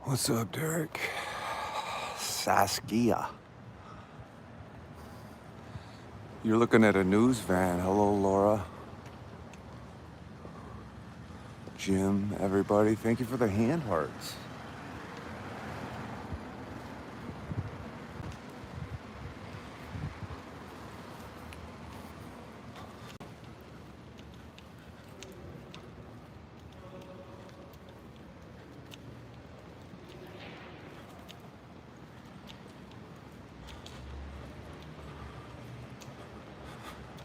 What's up, Derek? Saskia. You're looking at a news van. Hello, Laura. Jim, everybody. Thank you for the hand hearts.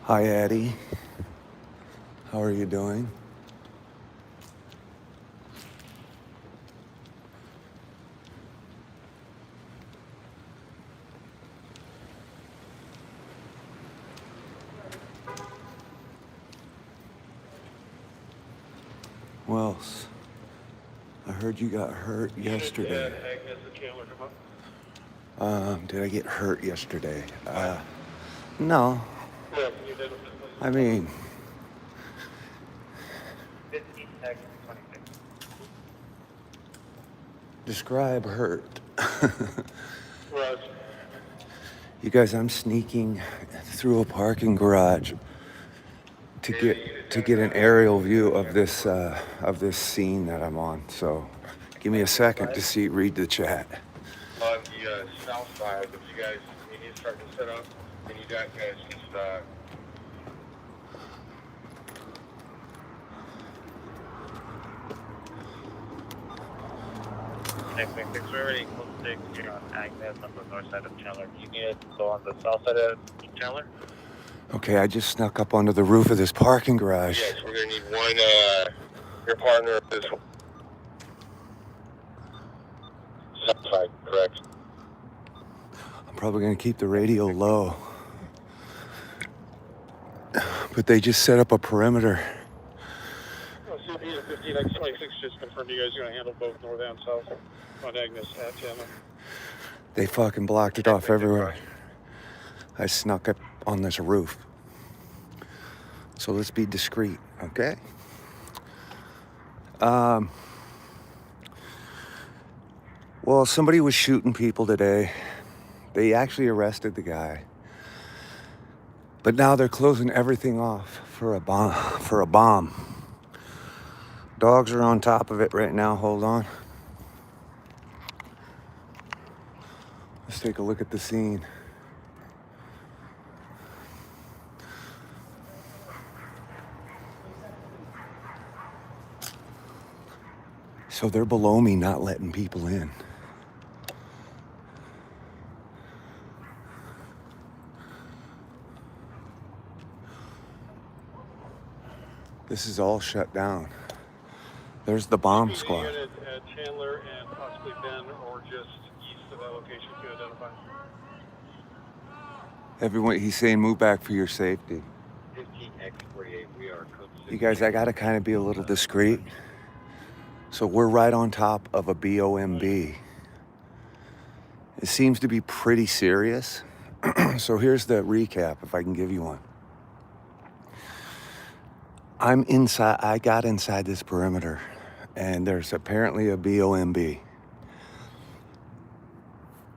Hi, Addie. How are you doing? Wells, I heard you got hurt yesterday. Did I get hurt yesterday? No. I mean, describe hurt. You guys, I'm sneaking through a parking garage to get an aerial view of this scene that I'm on. So, give me a second to read the chat. On the south side, if you guys need to start to set up, then you guys just Next, we're already close to 6 here on Agnes on the north side of Chandler. You need to go on the south side of Chandler? Okay, I just snuck up onto the roof of this parking garage. Yes, we're gonna need one, your partner, this south side, correct? I'm probably gonna keep the radio low. But they just set up a perimeter. CP 15X26 just confirmed you guys are gonna handle both north and south on Agnes at Chandler. They fucking blocked it off everywhere. I snuck up on this roof. So let's be discreet, okay? Well, somebody was shooting people today. They actually arrested the guy. But now they're closing everything off for a bomb. Dogs are on top of it right now. Hold on. Let's take a look at the scene. So they're below me, not letting people in. This is all shut down. There's the bomb squad. Unit at Chandler and possibly Ben or just east of that location to identify. Everyone, he's saying move back for your safety. 15X48, we are code 6. You guys, I gotta kind of be a little discreet. So we're right on top of a BOMB. It seems to be pretty serious. So here's the recap, if I can give you one. I'm inside, I got inside this perimeter, and there's apparently a BOMB.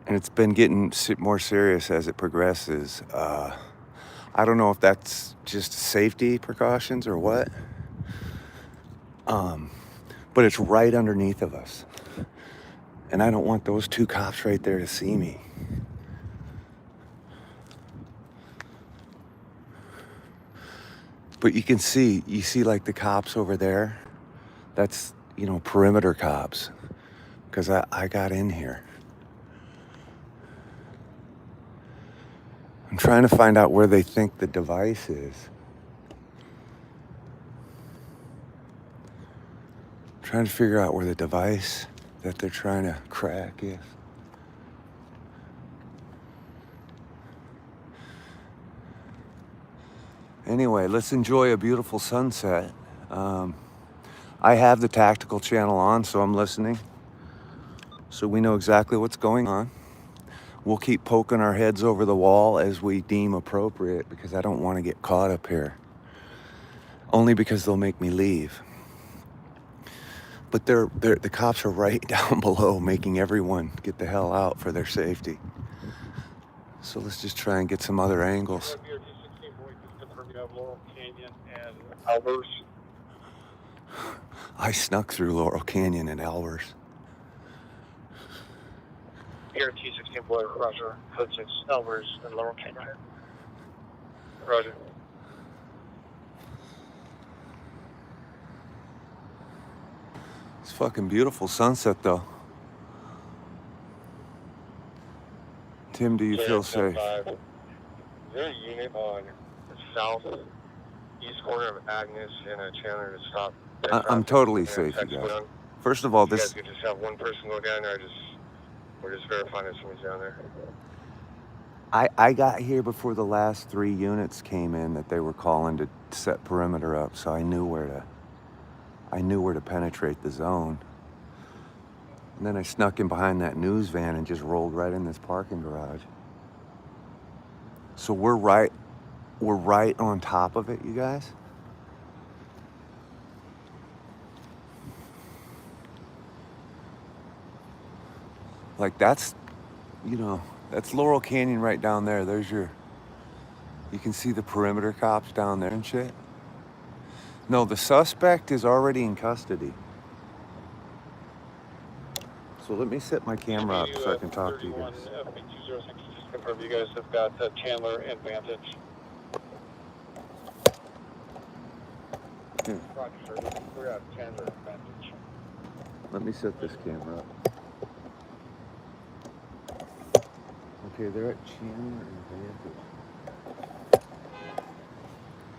And it's been getting more serious as it progresses. I don't know if that's just safety precautions or what. But it's right underneath of us. And I don't want those two cops right there to see me. But you see like the cops over there? That's, perimeter cops. Because I got in here. I'm trying to find out where they think the device is. Trying to figure out where the device that they're trying to crack is. Anyway, let's enjoy a beautiful sunset. I have the tactical channel on, so I'm listening. So we know exactly what's going on. We'll keep poking our heads over the wall as we deem appropriate because I don't want to get caught up here. Only because they'll make me leave. But the cops are right down below, making everyone get the hell out for their safety. So let's just try and get some other angles. BRT 16 boy, just confirm you have Laurel Canyon and Albers. I snuck through Laurel Canyon and Albers. BRT 16 boy, Roger. Code 6, Albers and Laurel Canyon. Roger. It's fucking beautiful sunset though. Tim, do you feel safe? Is there a unit on the southeast corner of Agnes and a Chandler to stop? I'm totally safe, you guys. First of all, You this... guys could just have one person go down there, we're just verifying that somebody's down there. I got here before the last 3 units came in that they were calling to set perimeter up, so I knew where to penetrate the zone. And then I snuck in behind that news van and just rolled right in this parking garage. So we're right on top of it, you guys. Like that's Laurel Canyon right down there. You can see the perimeter cops down there and shit. No, the suspect is already in custody. So let me set my camera up so I can talk to you guys. Confirm you guys have got Chandler and Vantage. Roger, sir. We're at Chandler and Vantage. Let me set this camera up. Okay, they're at Chandler and Vantage.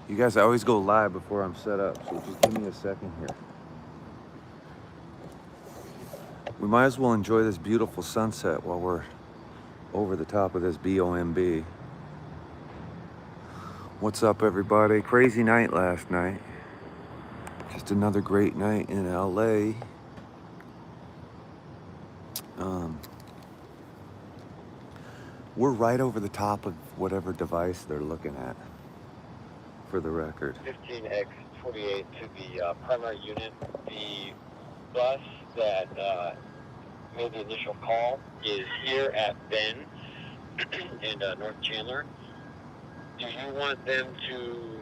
You guys, I always go live before I'm set up, so just give me a second here. We might as well enjoy this beautiful sunset while we're over the top of this BOMB. What's up, everybody? Crazy night last night. Just another great night in LA. We're right over the top of whatever device they're looking at, for the record. 15X48 to the primary unit. The bus that made the initial call is here at Ben and North Chandler. Do you want them to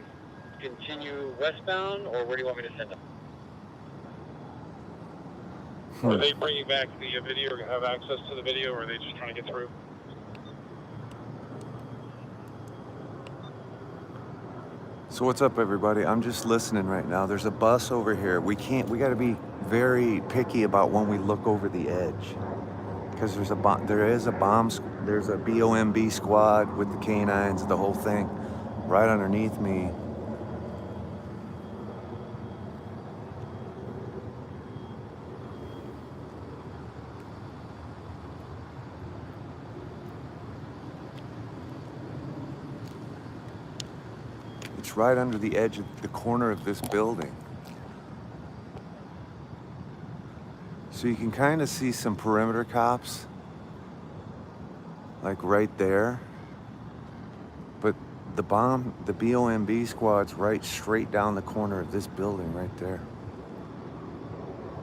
continue westbound, or where do you want me to send them? Are they bringing back the video, or have access to the video, or are they just trying to get through? So what's up, everybody? I'm just listening right now. There's a bus over here. We gotta be very picky about when we look over the edge, because there's a BOMB squad with the canines, the whole thing, right underneath me. It's right under the edge of the corner of this building. So you can kind of see some perimeter cops, like right there. But the BOMB squad's right straight down the corner of this building right there.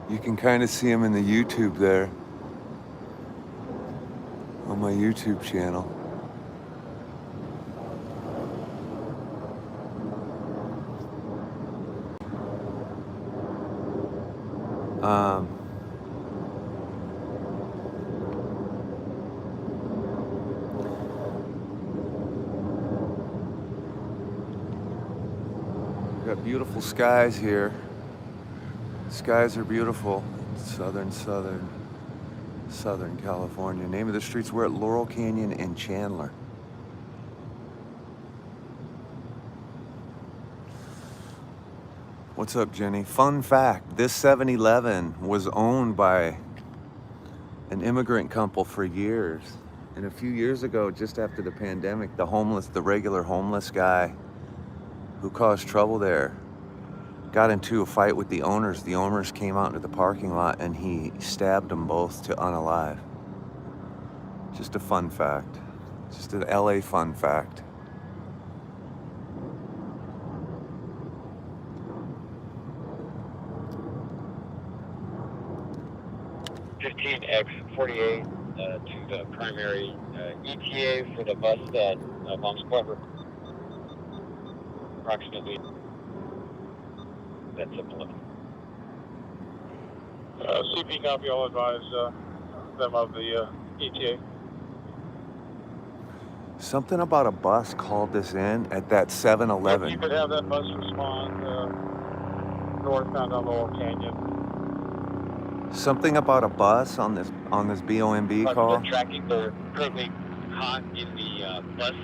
You can kind of see them in the YouTube there, on my YouTube channel. We've got beautiful skies here. Skies are beautiful. Southern California. Name of the streets, we're at Laurel Canyon and Chandler. What's up, Jenny? Fun fact, this 7-Eleven was owned by an immigrant couple for years. And a few years ago, just after the pandemic, the regular homeless guy who caused trouble there got into a fight with the owners. The owners came out into the parking lot and he stabbed them both to unalive. Just a fun fact. Just an LA fun fact. 15X48 to the primary ETA for the bus that Mom's Clever. Approximately. That's simple. CP copy, I'll advise them of the ETA. Something about a bus called this in at that If 7-Eleven. you could have that bus respond northbound on Laurel Canyon. Something about a bus on this BOMB call. The tracking, they're currently caught in the bus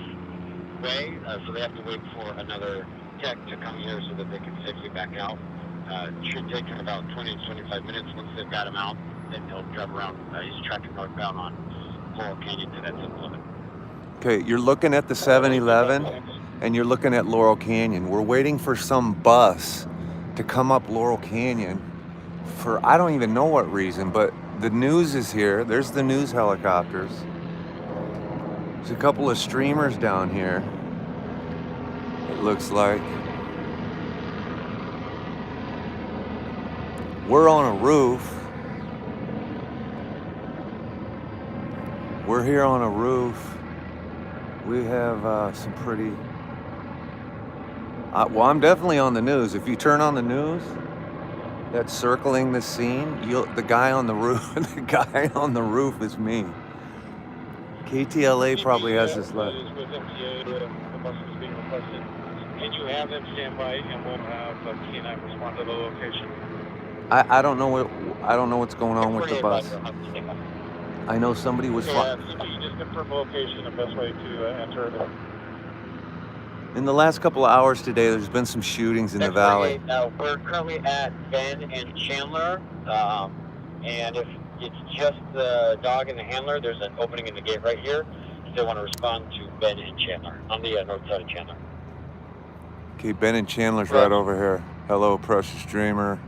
way, so they have to wait for another tech to come here so that they can safely back out. It should take him about 20 to 25 minutes. Once they've got him out, then he'll drive around. He's tracking northbound on Laurel Canyon to that simple limit. Okay, you're looking at the 7-Eleven and you're looking at Laurel Canyon. We're waiting for some bus to come up Laurel Canyon for I don't even know what reason, but the news is here. There's the news helicopters. There's a couple of streamers down here, it looks like. We're on a roof. We're here on a roof. We have some pretty... well, I'm definitely on the news. If you turn on the news, that's circling the scene. The guy on the roof, the guy on the roof is me. KTLA probably has this left. With MTA, the bus is being requested. Can you have them stand by, and we'll have K9 respond to the location? I don't know what's going on with the bus. I know somebody was. Yeah, can you just confirm the location, the best way to enter it? In the last couple of hours today, there's been some shootings in the valley. We're currently at Ben and Chandler, and if it's just the dog and the handler, there's an opening in the gate right here. If they want to respond to Ben and Chandler on the north side of Chandler. Okay, Ben and Chandler's right over here. Hello, precious dreamer.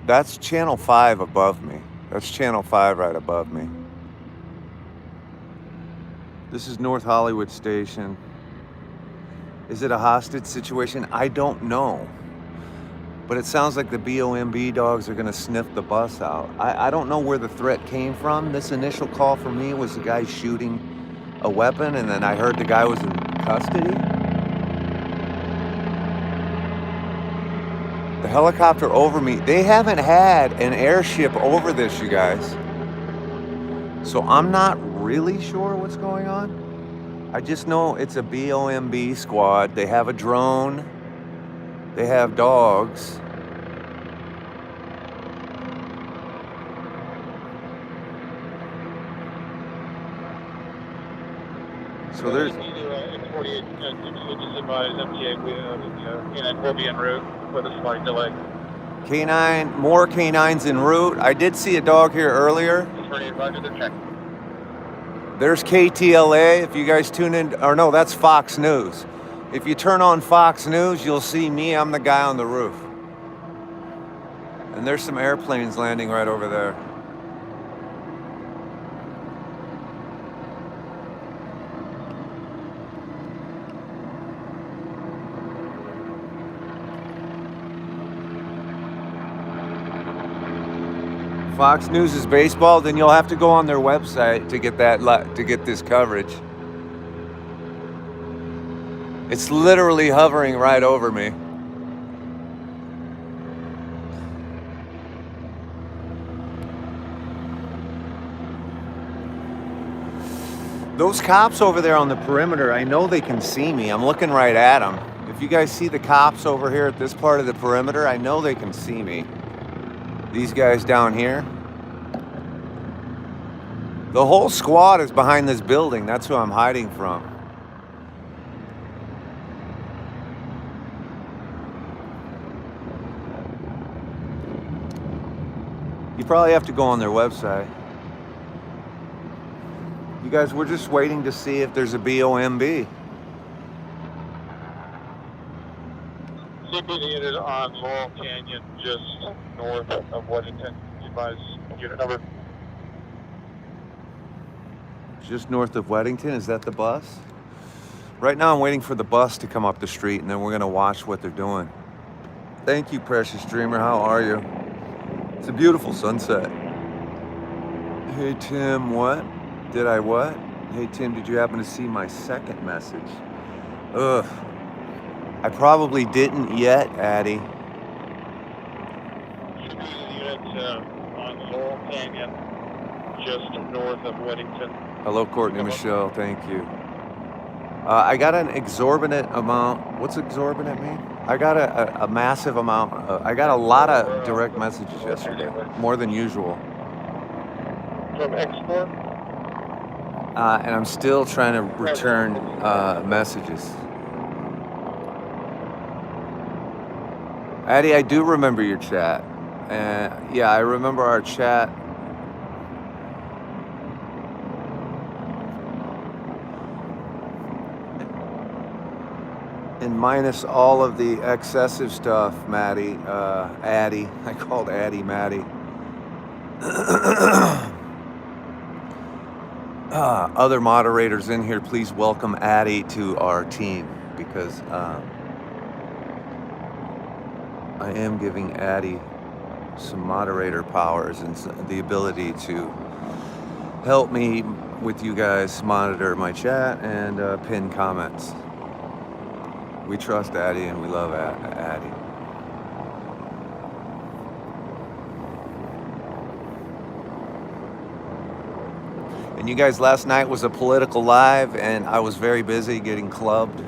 That's channel 5 above me. That's channel 5 right above me. This is North Hollywood Station. Is it a hostage situation? I don't know. But it sounds like the BOMB dogs are gonna sniff the bus out. I don't know where the threat came from. This initial call for me was the guy shooting a weapon, and then I heard the guy was in custody. The helicopter over me, they haven't had an airship over this, you guys. So I'm not really sure what's going on. I just know it's a BOMB squad. They have a drone. They have dogs. So there's... X48, just advise MTA K9 will be en route with a slight delay. K9, more K9s en route. I did see a dog here earlier. There's KTLA. If you guys tune in, or no, that's Fox News. If you turn on Fox News, you'll see me. I'm the guy on the roof. And there's some airplanes landing right over there. Fox News is baseball, then you'll have to go on their website to get this coverage. It's literally hovering right over me. Those cops over there on the perimeter, I know they can see me. I'm looking right at them. If you guys see the cops over here at this part of the perimeter, I know they can see me. These guys down here. The whole squad is behind this building. That's who I'm hiding from. You probably have to go on their website. You guys, we're just waiting to see if there's a BOMB. CP unit on Laurel Canyon, just north of Weddington. Advise unit number. Just north of Weddington, is that the bus? Right now I'm waiting for the bus to come up the street, and then we're gonna watch what they're doing. Thank you, precious dreamer, how are you? It's a beautiful sunset. Hey Tim, what? Did I what? Hey Tim, did you happen to see my second message? Ugh. I probably didn't yet, Addie. Should be the unit on Laurel Canyon, just north of Weddington. Hello, Courtney Come up. Michelle. Thank you. I got an exorbitant amount. What's exorbitant mean? I got a massive amount. I got a lot of direct messages yesterday, more than usual. From export? And I'm still trying to return messages. Addie, I do remember your chat. Yeah, I remember our chat. And minus all of the excessive stuff, Maddie, Addie. I called Addie Maddie. Other moderators in here, please welcome Addie to our team, because I am giving Addie some moderator powers and the ability to help me with you guys monitor my chat and pin comments. We trust Addie and we love Addie. And you guys, last night was a political live, and I was very busy getting clubbed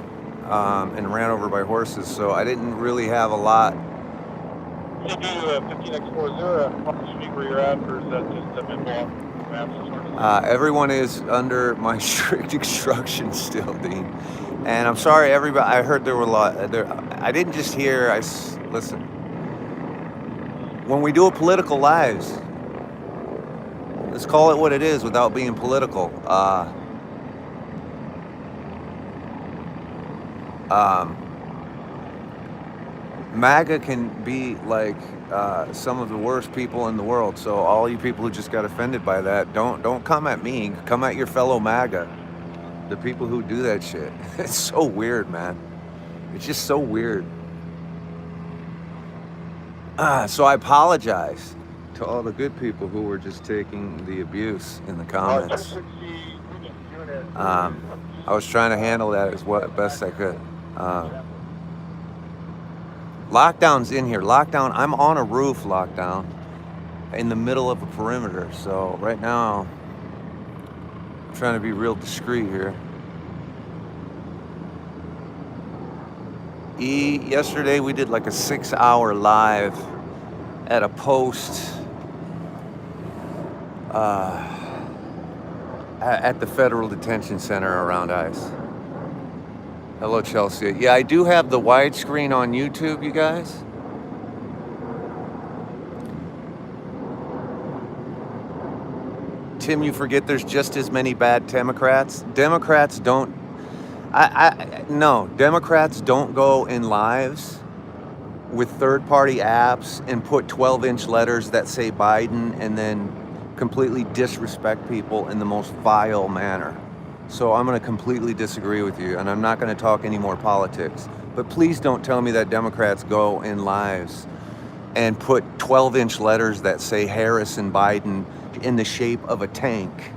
and ran over by horses, so I didn't really have a lot. Should do 15X40, Park Street where you're at, or is that just a mid-block maps? Everyone is under my strict instructions still, Dean. And I'm sorry, everybody. I heard there were a lot. I didn't just hear. Listen. When we do a political lives, let's call it what it is without being political. MAGA can be like some of the worst people in the world. So all you people who just got offended by that, don't come at me. Come at your fellow MAGA. The people who do that shit. It's so weird, man. It's just so weird. So I apologize to all the good people who were just taking the abuse in the comments. I was trying to handle that as best I could. Lockdown's in here. Lockdown, I'm on a roof, Lockdown, in the middle of a perimeter. So right now, I'm trying to be real discreet here. Yesterday we did like a 6-hour live at a post at the Federal Detention Center around ICE. Hello, Chelsea. Yeah, I do have the widescreen on YouTube, you guys. Tim, you forget there's just as many bad Democrats. Democrats don't. No, Democrats don't go in lives with third-party apps and put 12-inch letters that say Biden and then completely disrespect people in the most vile manner. So I'm going to completely disagree with you, and I'm not going to talk any more politics. But please don't tell me that Democrats go in lives and put 12-inch letters that say Harris and Biden in the shape of a tank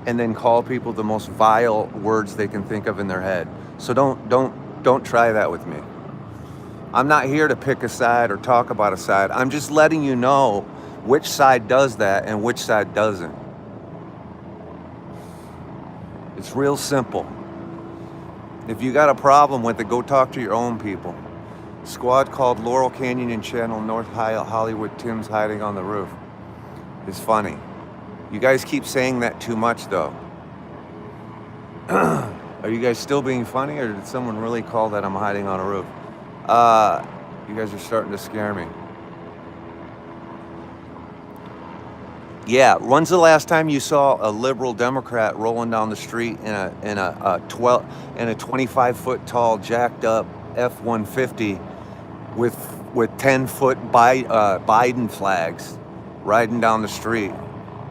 and then call people the most vile words they can think of in their head. So don't try that with me. I'm not here to pick a side or talk about a side. I'm just letting you know which side does that and which side doesn't. It's real simple. If you got a problem with it, go talk to your own people. Squad called Laurel Canyon and Channel North Hollywood. Tim's hiding on the roof. It's funny. You guys keep saying that too much, though. Are you guys still being funny, or did someone really call that I'm hiding on a roof? You guys are starting to scare me. Yeah, when's the last time you saw a liberal Democrat rolling down the street in a 25-foot tall jacked up F-150 with 10-foot Biden flags riding down the street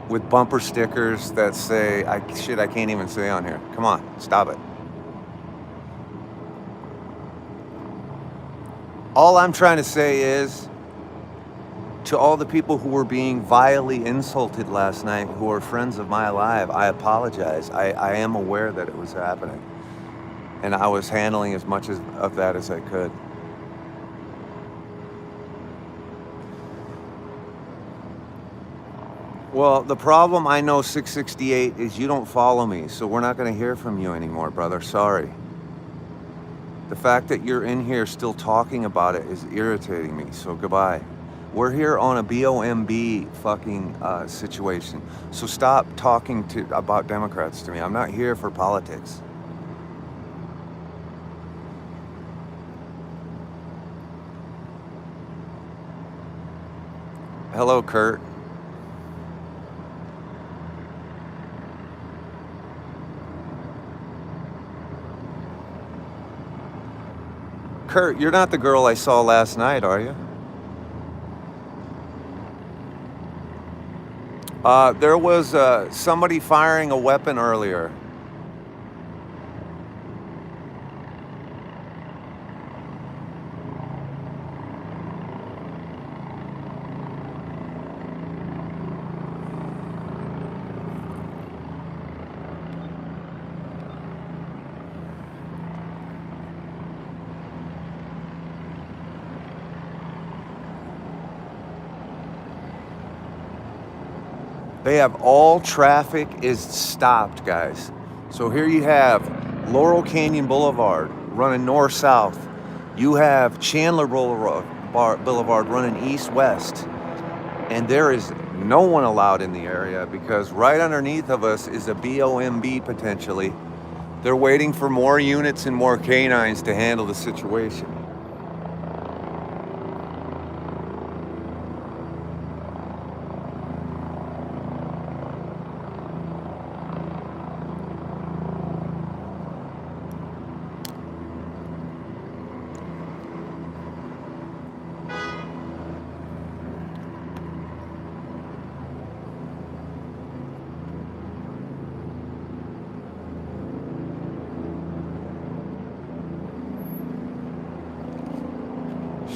with bumper stickers that say I can't even say on here. Come on, stop it. All I'm trying to say is To all the people who were being vilely insulted last night, who are friends of my life, I apologize. I am aware that it was happening. And I was handling as much of that as I could. Well, the problem, I know, 668, is you don't follow me, so we're not going to hear from you anymore, brother. Sorry. The fact that you're in here still talking about it is irritating me, so goodbye. We're here on a BOMB fucking situation, so stop talking about Democrats to me. I'm not here for politics. Hello, Kurt. Kurt, you're not the girl I saw last night, are you? There was somebody firing a weapon earlier. They have all traffic is stopped, guys. So here you have Laurel Canyon Boulevard running north-south. You have Chandler Boulevard running east-west. And there is no one allowed in the area because right underneath of us is a BOMB potentially. They're waiting for more units and more canines to handle the situation.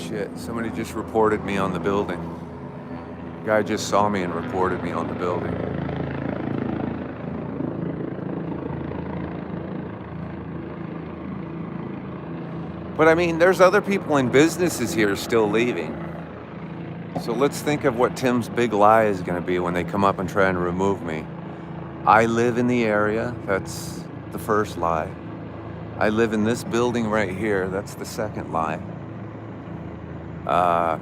Shit, somebody just reported me on the building. Guy just saw me and reported me on the building. But I mean, there's other people in businesses here still leaving. So let's think of what Tim's big lie is going to be when they come up and try and remove me. I live in the area. That's the first lie. I live in this building right here. That's the second lie. I'm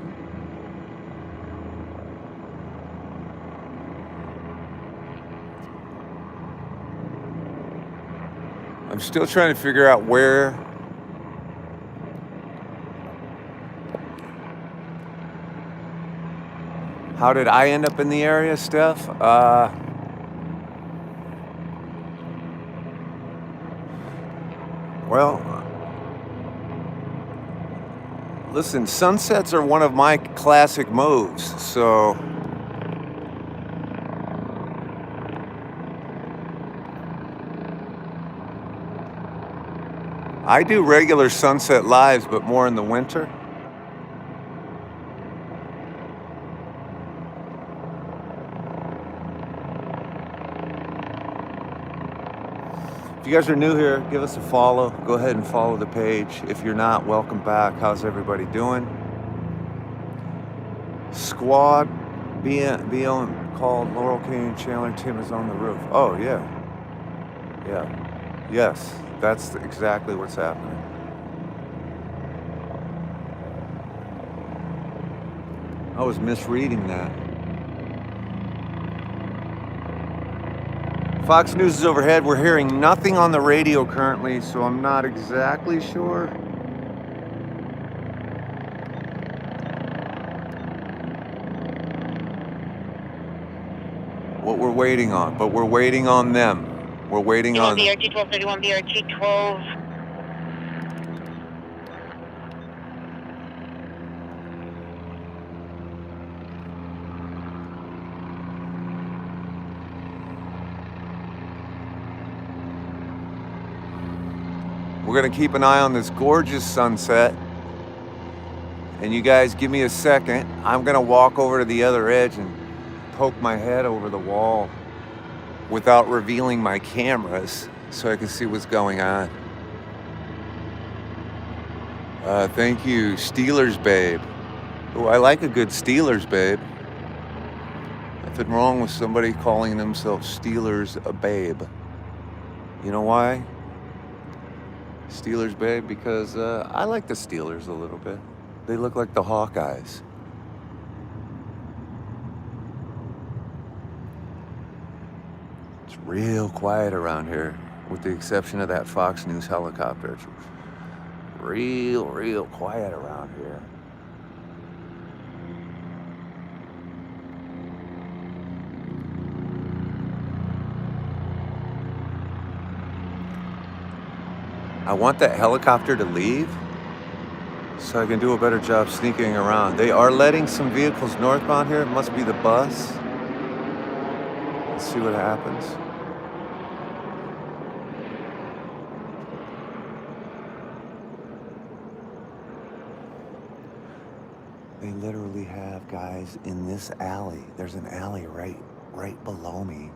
still trying to figure out where how did I end up in the area, Steph? Well, listen, sunsets are one of my classic moves, so I do regular sunset lives, but more in the winter. If you guys are new here, give us a follow. Go ahead and follow the page. If you're not, welcome back. How's everybody doing? Squad BO called Laurel Canyon Chandler. Tim is on the roof. Oh, yeah. Yeah. Yes, that's exactly what's happening. I was misreading that. Fox News is overhead. We're hearing nothing on the radio currently, so I'm not exactly sure. What we're waiting on, but we're waiting on them. We're waiting on... BRT 1231, BRT 12. We're gonna keep an eye on this gorgeous sunset. And you guys give me a second. I'm gonna walk over to the other edge and poke my head over the wall without revealing my cameras so I can see what's going on. Thank you, Steelers babe. Oh, I like a good Steelers babe. Nothing wrong with somebody calling themselves Steelers a babe. You know why? Steelers babe, because I like the Steelers a little bit. They look like the Hawkeyes. It's real quiet around here, with the exception of that Fox News helicopter. It's real quiet around here. I want that helicopter to leave so I can do a better job sneaking around. They are letting some vehicles northbound here. It must be the bus. Let's see what happens. They literally have guys in this alley. There's an alley right below me.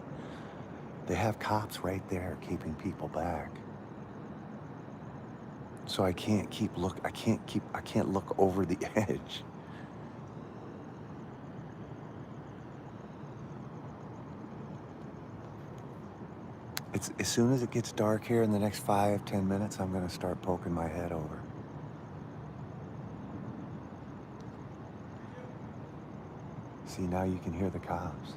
They have cops right there keeping people back. So I can't look over the edge. It's as soon as it gets dark here in the next 5-10 minutes, I'm gonna start poking my head over. See, now you can hear the cops.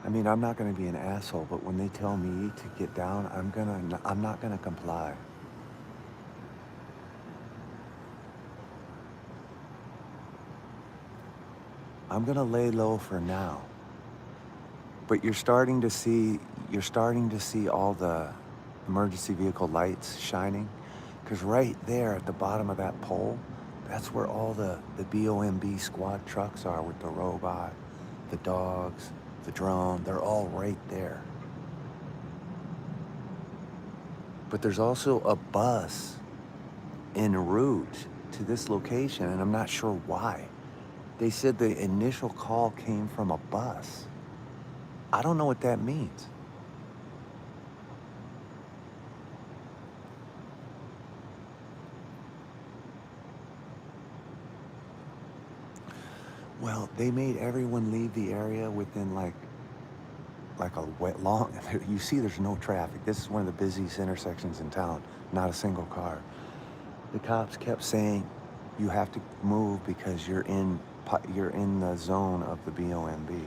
I mean, I'm not gonna be an asshole, but when they tell me to get down, I'm not gonna comply. I'm gonna lay low for now. But you're starting to see all the emergency vehicle lights shining. Because right there at the bottom of that pole, that's where all the BOMB squad trucks are with the robot, the dogs, the drone. They're all right there. But there's also a bus en route to this location, and I'm not sure why. They said the initial call came from a bus. I don't know what that means. Well, they made everyone leave the area within like a long. You see, there's no traffic. This is one of the busiest intersections in town. Not a single car. The cops kept saying, "You have to move because you're in the zone of the BOMB."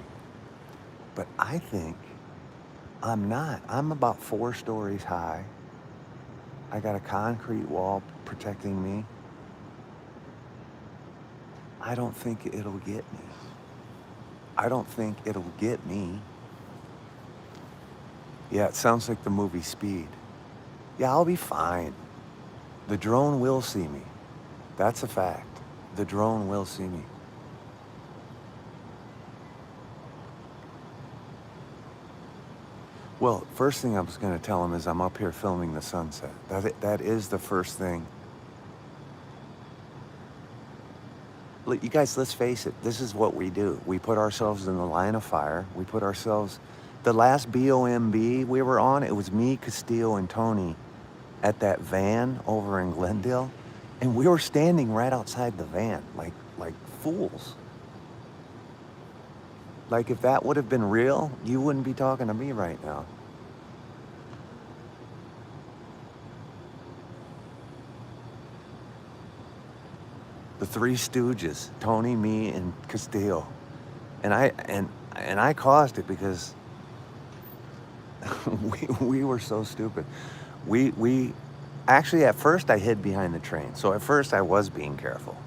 But I think I'm not. I'm about 4 stories high. I got a concrete wall protecting me. I don't think it'll get me. I don't think it'll get me. Yeah, it sounds like the movie Speed. Yeah, I'll be fine. The drone will see me. That's a fact. The drone will see me. Well, first thing I was going to tell him is I'm up here filming the sunset. That is the first thing. Look, you guys, let's face it. This is what we do. We put ourselves in the line of fire. We put ourselves... The last BOMB we were on, it was me, Castillo, and Tony at that van over in Glendale. And we were standing right outside the van, like fools. Like, if that would have been real, you wouldn't be talking to me right now. The Three Stooges, Tony, me, and Castillo. And I caused it because we were so stupid. We actually, at first I hid behind the train. So at first I was being careful.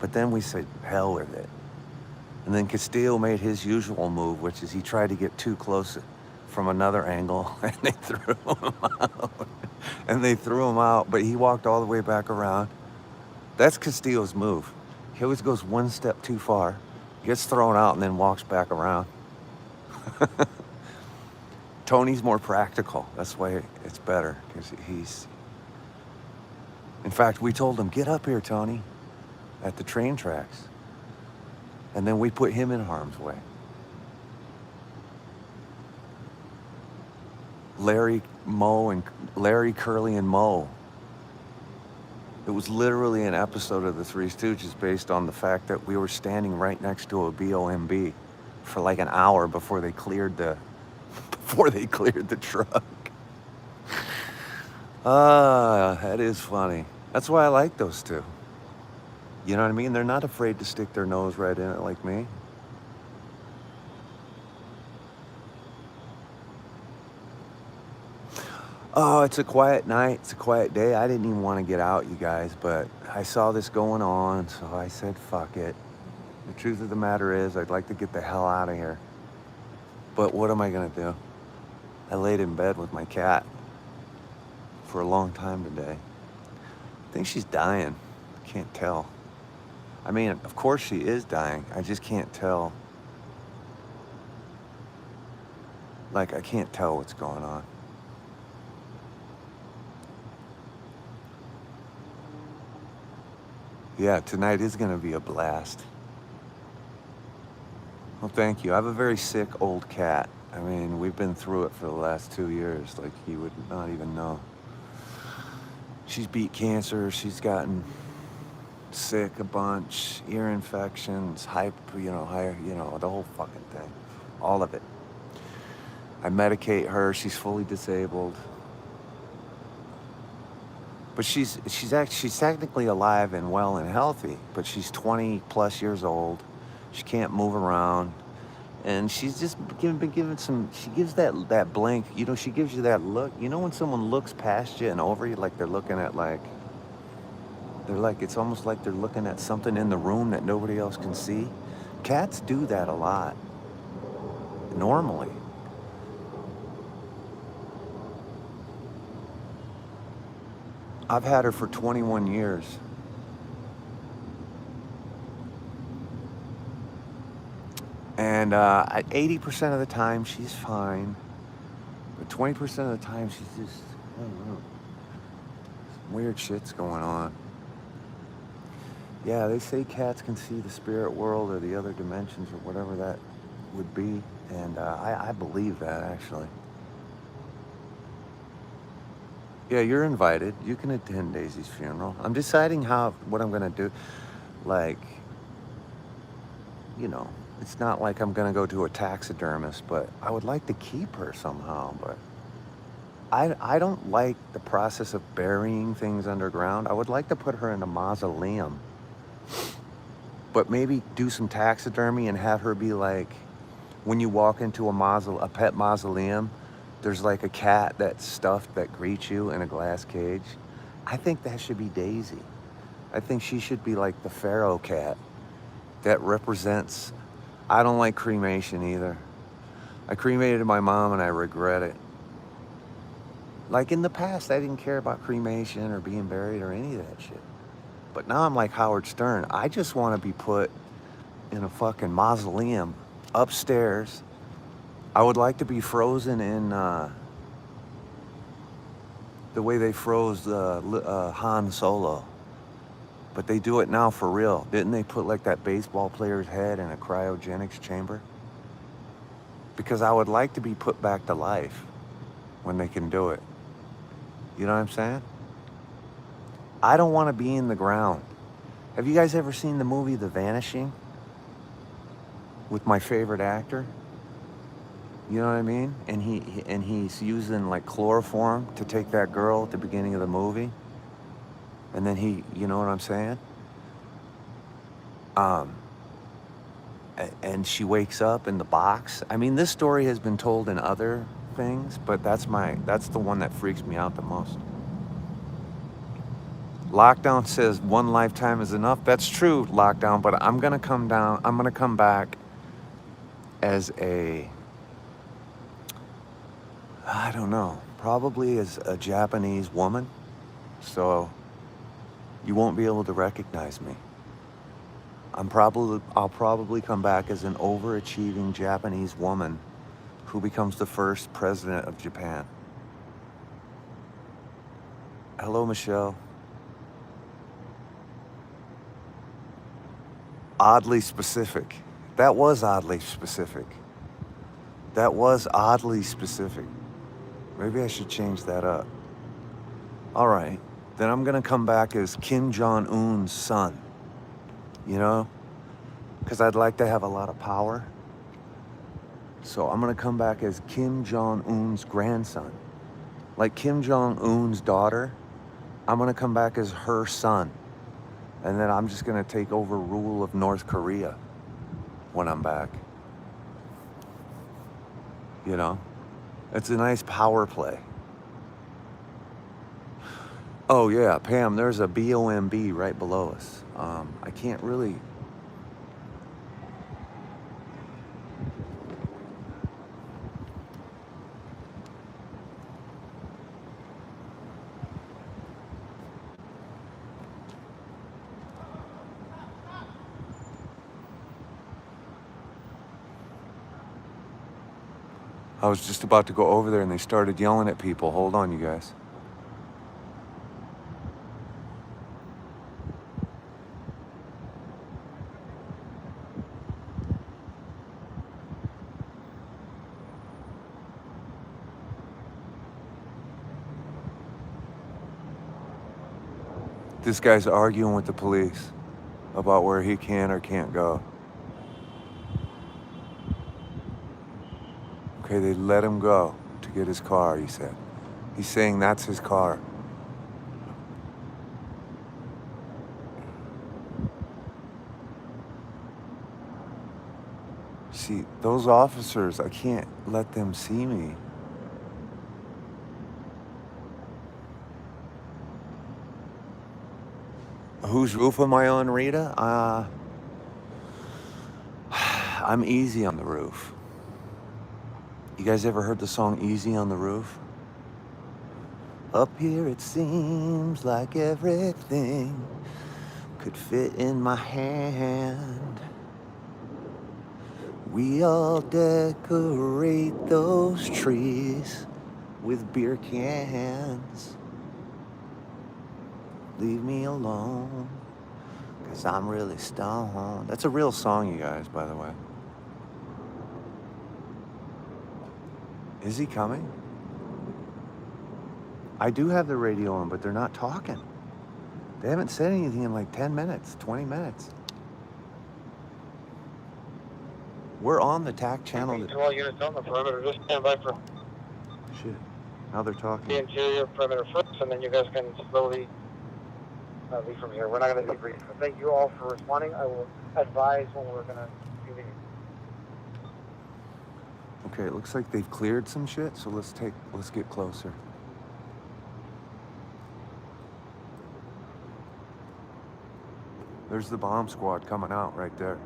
But then we said, hell with it. And then Castillo made his usual move, which is he tried to get too close from another angle, and they threw him out. And they threw him out, but he walked all the way back around. That's Castillo's move. He always goes one step too far, gets thrown out, and then walks back around. Tony's more practical. That's why it's better, because he's... In fact, we told him, get up here, Tony, at the train tracks. And then we put him in harm's way. Larry, Curly, and Moe. It was literally an episode of The Three Stooges based on the fact that we were standing right next to a BOMB for like an hour before they cleared the truck. That is funny. That's why I like those two. You know what I mean? They're not afraid to stick their nose right in it like me. Oh, it's a quiet night. It's a quiet day. I didn't even want to get out, you guys, but I saw this going on, so I said, fuck it. The truth of the matter is, I'd like to get the hell out of here. But what am I going to do? I laid in bed with my cat for a long time today. I think she's dying. Can't tell. I mean, of course she is dying. I just can't tell. Like, I can't tell what's going on. Yeah, tonight is going to be a blast. Well, thank you. I have a very sick old cat. I mean, we've been through it for the last 2 years, like you would not even know. She's beat cancer. She's gotten sick a bunch, ear infections, higher, the whole fucking thing, all of it. I medicate her. She's fully disabled. But she's technically alive and well and healthy, but she's 20 plus years old. She can't move around, and she's just been given some. She gives that blank. She gives you that look. You know when someone looks past you and over you, like they're looking at it's almost like they're looking at something in the room that nobody else can see. Cats do that a lot. Normally. I've had her for 21 years. And 80% of the time she's fine. But 20% of the time she's just, I don't know. Some weird shit's going on. Yeah, they say cats can see the spirit world or the other dimensions or whatever that would be. And I believe that, actually. Yeah, you're invited. You can attend Daisy's funeral. I'm deciding what I'm going to do. Like, it's not like I'm going to go to a taxidermist, but I would like to keep her somehow. But I don't like the process of burying things underground. I would like to put her in a mausoleum. But maybe do some taxidermy and have her be like, when you walk into a pet mausoleum, there's like a cat that's stuffed that greets you in a glass cage. I think that should be Daisy. I think she should be like the pharaoh cat that represents... I don't like cremation either. I cremated my mom and I regret it. Like in the past, I didn't care about cremation or being buried or any of that shit. But now I'm like Howard Stern. I just want to be put in a fucking mausoleum upstairs. I would like to be frozen in the way they froze Han Solo. But they do it now for real. Didn't they put like that baseball player's head in a cryogenics chamber? Because I would like to be put back to life when they can do it. You know what I'm saying? I don't want to be in the ground. Have you guys ever seen the movie The Vanishing? With my favorite actor? You know what I mean? And he's using like chloroform to take that girl at the beginning of the movie. And then you know what I'm saying? And she wakes up in the box. I mean, this story has been told in other things, but that's the one that freaks me out the most. Lockdown says 1 lifetime is enough. That's true, Lockdown, but I'm gonna come back as a I don't know, probably as a Japanese woman, so you won't be able to recognize me. I'll probably come back as an overachieving Japanese woman who becomes the first president of Japan. Hello, Michelle. Oddly specific. That was oddly specific. That was oddly specific. Maybe I should change that up. All right, then I'm gonna come back as Kim Jong-un's son. You know? Because I'd like to have a lot of power. So I'm gonna come back as Kim Jong-un's grandson. Like Kim Jong-un's daughter, I'm gonna come back as her son. And then I'm just gonna take over rule of North Korea when I'm back. You know? It's a nice power play. Oh yeah, Pam, there's a BOMB right below us. I can't really... I was just about to go over there and they started yelling at people. Hold on, you guys. This guy's arguing with the police about where he can or can't go. Okay, they let him go to get his car, he said. He's saying that's his car. See, those officers, I can't let them see me. Whose roof am I on, Rita? I'm easy on the roof. You guys ever heard the song Easy on the Roof? Up here it seems like everything could fit in my hand. We all decorate those trees with beer cans. Leave me alone, 'cause I'm really stoned. That's a real song, you guys, by the way. Is he coming? I do have the radio on, but they're not talking. They haven't said anything in like 10 minutes, 20 minutes. We're on the TAC channel. To all units on the perimeter, just stand by for Shit. Now they're the talking. interior perimeter first, and then you guys can slowly leave from here. We're not going to debrief. Thank you all for responding. I will advise when we're going to be leaving. Okay, it looks like they've cleared some shit, so let's get closer. There's the bomb squad coming out right there.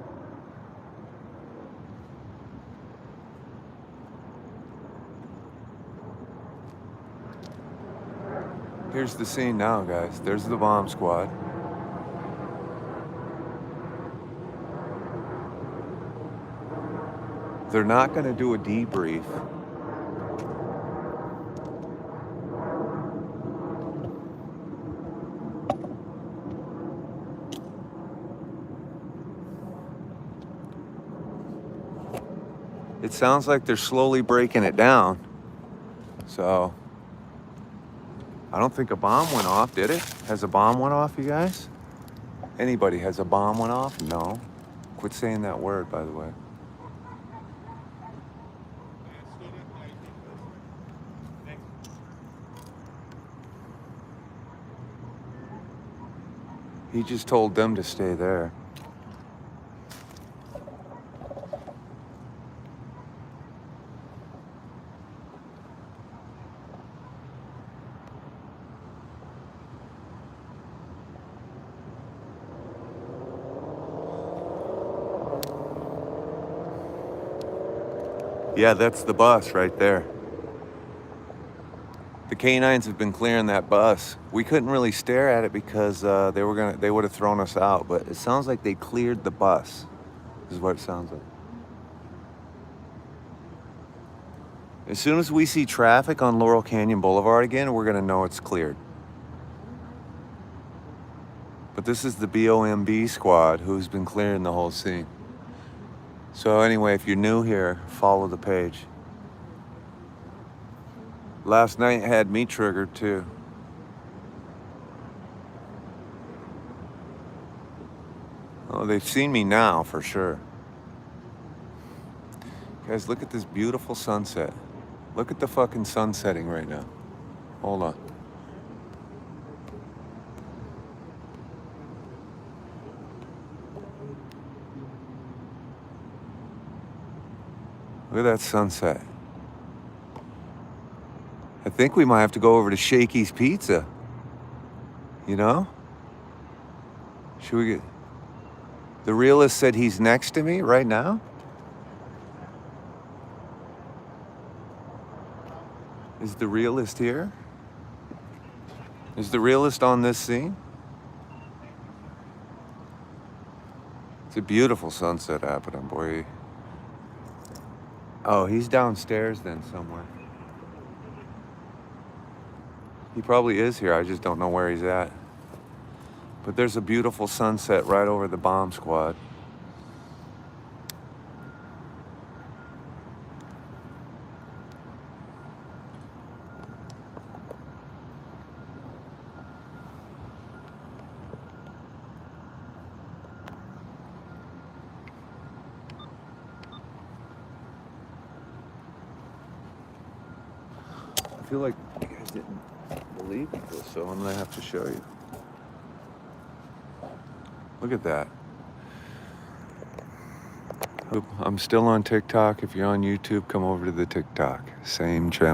Here's the scene now, guys. There's the bomb squad. They're not going to do a debrief. It sounds like they're slowly breaking it down. So, I don't think a bomb went off, did it? Has a bomb went off, you guys? Anybody has a bomb went off? No. Quit saying that word, by the way. He just told them to stay there. Yeah, that's the bus right there. The canines have been clearing that bus. We couldn't really stare at it because they would have thrown us out, but it sounds like they cleared the bus. Is what it sounds like. As soon as we see traffic on Laurel Canyon Boulevard again, we're gonna know it's cleared. But this is the BOMB squad who's been clearing the whole scene. So anyway, if you're new here, follow the page. Last night had me triggered too. Oh, they've seen me now for sure. Guys, look at this beautiful sunset. Look at the fucking sun setting right now. Hold on. Look at that sunset. I think we might have to go over to Shakey's Pizza. You know? Should we get... The realist said he's next to me right now? Is the realist here? Is the realist on this scene? It's a beautiful sunset happening, boy. Oh, he's downstairs then somewhere. He probably is here, I just don't know where he's at. But there's a beautiful sunset right over the bomb squad. I feel like you guys didn't believe me, so I'm gonna have to show you. Look at that. I'm still on TikTok. If you're on YouTube, come over to the TikTok. Same channel.